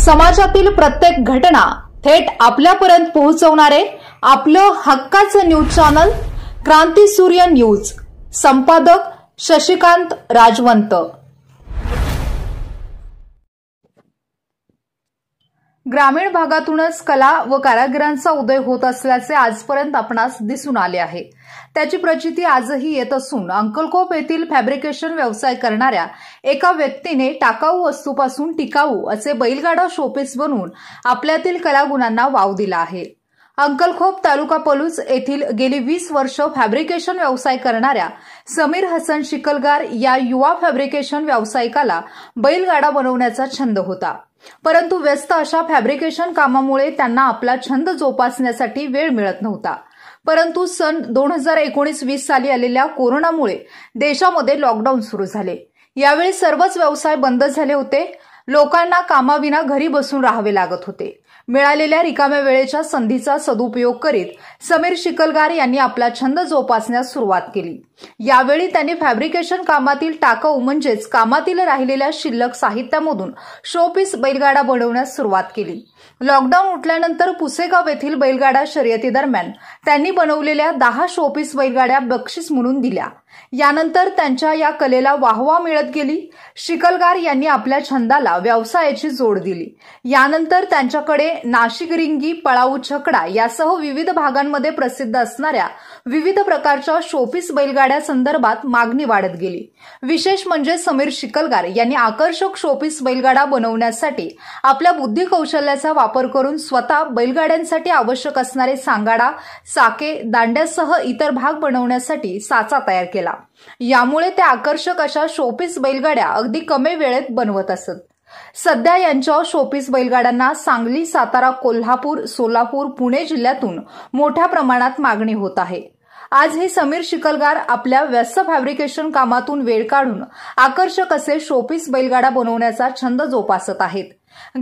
समाजातील प्रत्येक घटना थेट आपल्यापर्यंत पोहोचवणारे आपलं हक्काचं न्यूज चॅनल क्रांती सूर्य न्यूज। संपादक शशिकांत राजवंत। ग्रामीण भागातूनच कला व कारागिरांचा उदय होत असल्याचे आजपर्यंत आपणास दिसून आले आहे। त्याची प्रचिती आजही येत असून अंकलकोप येथील फॅब्रिकेशन व्यवसाय करणाऱ्या एका व्यक्तीने टाकाऊ वस्तूपासून टिकाऊ असे बैलगाडा शोपीस बनवून आपल्यातील कलागुणांना वाव दिला आहे। अंकलखोप तालुका पलूस येथील गेली 20 वर्ष फॅब्रिकेशन व्यवसाय करणाऱ्या समीर हसन शिकलगार या युवा फॅब्रिकेशन व्यावसायिकाला बैलगाडा बनवण्याचा छंद होता, परंतु व्यस्त अशा फॅब्रिकेशन कामामुळे त्यांना आपला छंद जोपासण्यासाठी वेळ मिळत नव्हता। परंतु सन 2019-20 साली आलेल्या कोरोनामुळे देशामध्ये लॉकडाऊन सुरू झाले। यावेळी सर्वच व्यवसाय बंद झाले होते। लोकांना कामाविना घरी बसून राहावे लागत होते। मिळालेल्या रिकाम्या वेळेच्या संधीचा सदुपयोग करीत समीर शिकलगार यांनी आपला छंद जोपासण्यास सुरुवात केली। यावेळी त्यांनी फॅब्रिकेशन कामातील टाकाऊ म्हणजेच कामातील राहिलेल्या शिल्लक साहित्यामधून शोपीस बैलगाडा बनवण्यास सुरुवात केली। लॉकडाऊन उठल्यानंतर पुसेगाव येथील बैलगाडा शर्यती दरम्यान त्यांनी बनवलेल्या 10 शोपीस बैलगाड्या बक्षीस म्हणून दिल्या। यानंतर त्यांच्या या कलेला वाहवा मिळत गेली। शिकलगार यांनी आपल्या छंदाला व्यवसायाची जोड दिली। यानंतर त्यांच्याकडे नाशिक रिंगी, पळाऊ छकडा यासह विविध भागांमध्ये प्रसिद्ध असणाऱ्या विविध प्रकारच्या शोपीस बैलगाड्या संदर्भात मागणी वाढत गेली। विशेष म्हणजे समीर शिकलगार यांनी आकर्षक शोपीस बैलगाडा बनवण्यासाठी आपल्या बुद्धी कौशल्याचा वापर करून स्वतः बैलगाड्यांसाठी आवश्यक असणारे सांगाडा, चाके, दांड्यासह इतर भाग बनवण्यासाठी साचा तयार केला। यामुळे ते आकर्षक अशा शोपीस बैलगाड्या अगदी कमी वेळेत बनवत असत। सध्या यांच्या शोपीस बैलगाड्यांना सांगली, सातारा, कोल्हापूर, सोलापूर, पुणे जिल्ह्यातून मोठ्या प्रमाणात मागणी होत आहे। आज हे समीर शिकलगार आपल्या व्यस्त फॅब्रिकेशन कामातून वेळ काढून आकर्षक असे शोपीस बैलगाडा बनवण्याचा छंद जोपासत आहेत।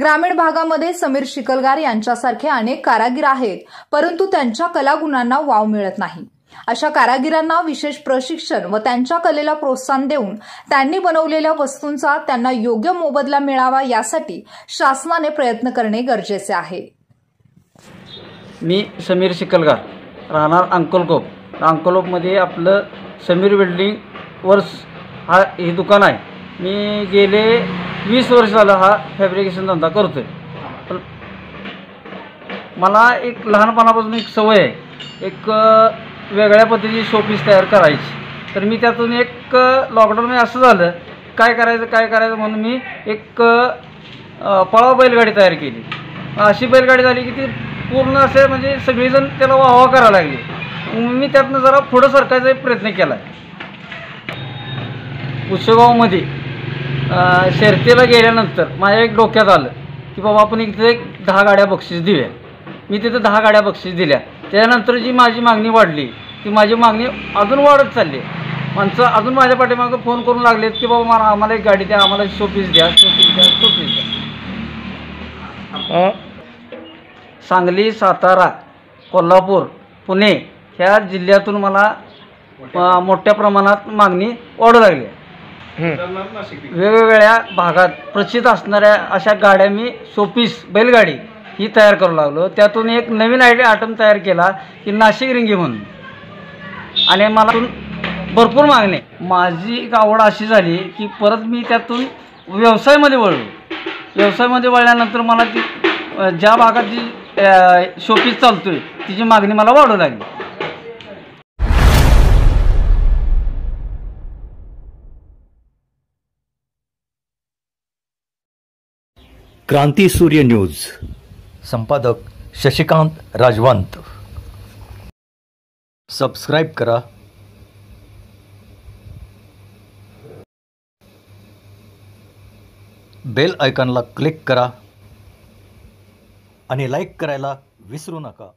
ग्रामीण भागामध्ये समीर शिकलगार यांच्यासारखे अनेक कारागीर आहेत, परंतु त्यांच्या कलागुणांना वाव मिळत नाही। अशा कारागिरांना विशेष प्रशिक्षण व त्यांच्या कलेला प्रोत्साहन देऊन त्यांनी बनवलेल्या वस्तूंचा त्यांना योग्य मोबदला मिळावा यासाठी शासनाने प्रयत्न करणे गरजेचे आहे। मी समीर शिकलगार, राहणार अंकलकोप। अंकलकोपमध्ये आपलं समीर वेल्डिंग वर्क्स हे दुकान आहे। मी गेले 20 वर्ष झालं हा फॅब्रिकेशन धंदा करतोय। पण मला एक लहानपणापासून एक सवय आहे, एक वेगळ्या पद्धतीची शोपीस तयार करायची। तर मी त्यातून एक लॉकडाऊनमध्ये असं झालं काय करायचं म्हणून मी एक पळाव बैलगाडी तयार केली। अशी बैलगाडी झाली की ती पूर्ण असे म्हणजे सगळीजण त्याला वाहवा करायला लागली। मी त्यातनं जरा पुढं सरकायचा प्रयत्न केला। पुसेगावमध्ये शर्यतीला गेल्यानंतर माझ्या एक डोक्यात आलं की बाबा आपण इथे 10 गाड्या बक्षीस देऊया। मी तिथे 10 गाड्या बक्षीस दिल्या। त्यानंतर जी माझी मागणी वाढली ती माझी मागणी अजून वाढत चालली। माणसं अजून माझ्या पाठीमागं फोन करून लागलेत की बाबा मला आम्हाला एक गाडी द्या, आम्हाला शोपीस द्या, शोपीस द्या, शोपीस द्या। सांगली, सातारा, कोल्हापूर, पुणे ह्या जिल्ह्यातून मला मोठ्या प्रमाणात मागणी वाढू लागली। वेगवेगळ्या भागात प्रचित असणाऱ्या अशा गाड्या मी शोपीस बैलगाडी ही तयार करू लागलो। त्यातून एक नवीन आयटम तयार केला की नाशिक रिंगी म्हणून, आणि मला भरपूर मागणी। माझी आवड अशी झाली की परत मी त्यातून व्यवसायामध्ये वळलो। व्यवसायामध्ये वळल्यानंतर मला ती ज्या भागात जी शोपीस चालतोय तिची मागणी मला वाढू लागली। क्रांती सूर्य न्यूज। संपादक शशिकांत राजवंत। सबस्क्राइब करा, बेल आयकॉनला क्लिक करा आणि लाईक करायला विसरू नका।